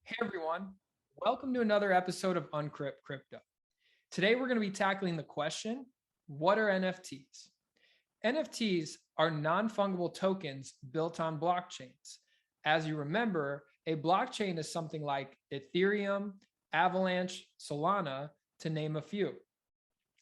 Hey everyone, welcome to another episode of Uncrypt Crypto. Today we're going to be tackling the question, what are NFTs? NFTs are non-fungible tokens built on blockchains. As you remember, a blockchain is something like Ethereum, Avalanche, Solana, to name a few.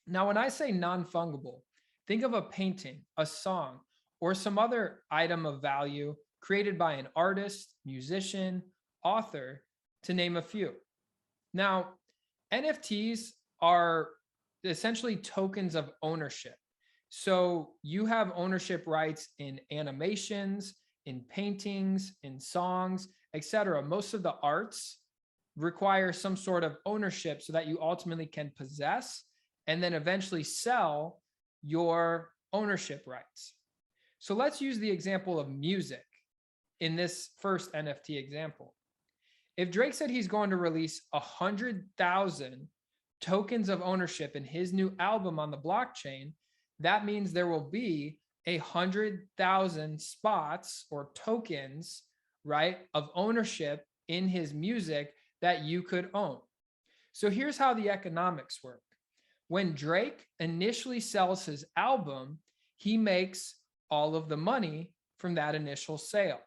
Now, when I say non-fungible, think of a painting, a song, or some other item of value created by an artist, musician, author, to name a few. Now, NFTs are essentially tokens of ownership. So you have ownership rights in animations, in paintings, in songs, etc. Most of the arts require some sort of ownership so that you ultimately can possess and then eventually sell your ownership rights. So let's use the example of music in this first NFT example. If Drake said he's going to release 100,000 tokens of ownership in his new album on the blockchain, that means there will be 100,000 spots or tokens, right, of ownership in his music that you could own. So here's how the economics work. When Drake initially sells his album, he makes all of the money from that initial sale.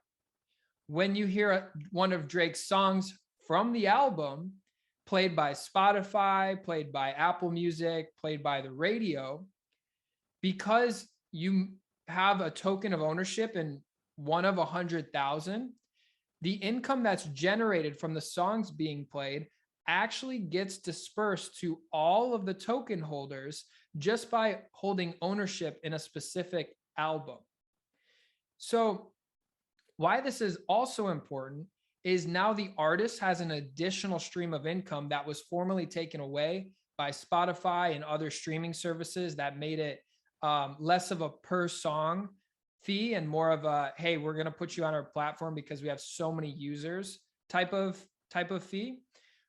When you hear one of Drake's songs from the album, played by Spotify, played by Apple Music, played by the radio, because you have a token of ownership in one of 100,000, the income that's generated from the songs being played actually gets dispersed to all of the token holders just by holding ownership in a specific album. So why this is also important is now the artist has an additional stream of income that was formerly taken away by Spotify and other streaming services that made it less of a per song fee and more of a, hey, we're going to put you on our platform because we have so many users type of fee.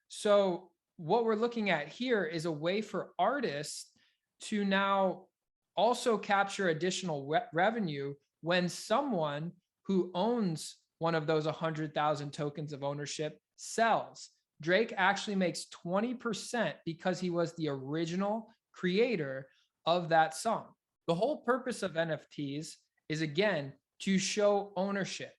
So what we're looking at here is a way for artists to now also capture additional revenue when someone who owns one of those 100,000 tokens of ownership sells. Drake actually makes 20% because he was the original creator of that song. The whole purpose of NFTs is, again, to show ownership.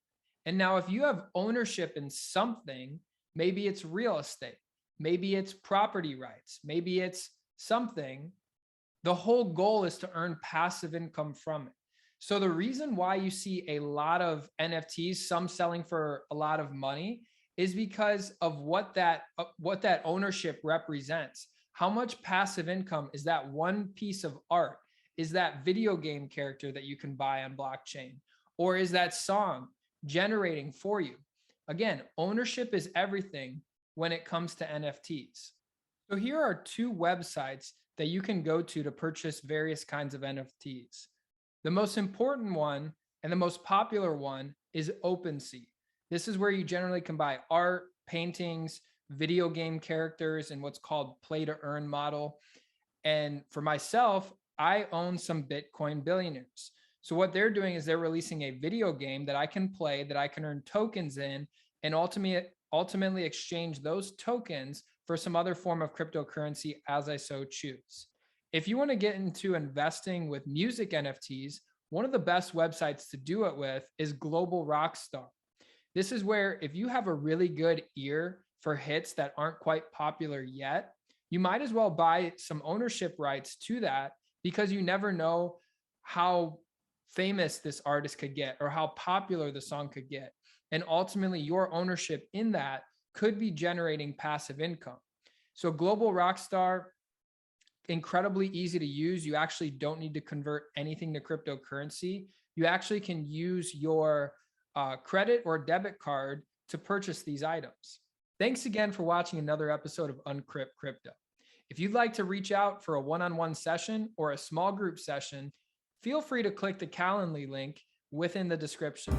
And now if you have ownership in something, maybe it's real estate, maybe it's property rights, maybe it's something, the whole goal is to earn passive income from it. So the reason why you see a lot of NFTs, some selling for a lot of money, is because of what that ownership represents. How much passive income is that one piece of art? Is that video game character that you can buy on blockchain? Or is that song generating for you? Again, ownership is everything when it comes to NFTs. So here are two websites that you can go to purchase various kinds of NFTs. The most important one and the most popular one is OpenSea. This is where you generally can buy art, paintings, video game characters, and what's called play to earn model. And for myself, I own some Bitcoin billionaires. So what they're doing is they're releasing a video game that I can play, that I can earn tokens in, and ultimately exchange those tokens for some other form of cryptocurrency as I so choose. If you want to get into investing with music NFTs, one of the best websites to do it with is Global Rockstar. This is where if you have a really good ear for hits that aren't quite popular yet, you might as well buy some ownership rights to that because you never know how famous this artist could get or how popular the song could get. And ultimately, your ownership in that could be generating passive income. So Global Rockstar, incredibly easy to use. You actually don't need to convert anything to cryptocurrency. You actually can use your credit or debit card to purchase these items. Thanks again for watching another episode of Uncrypt Crypto. If you'd like to reach out for a one-on-one session or a small group session, feel free to click the Calendly link within the description.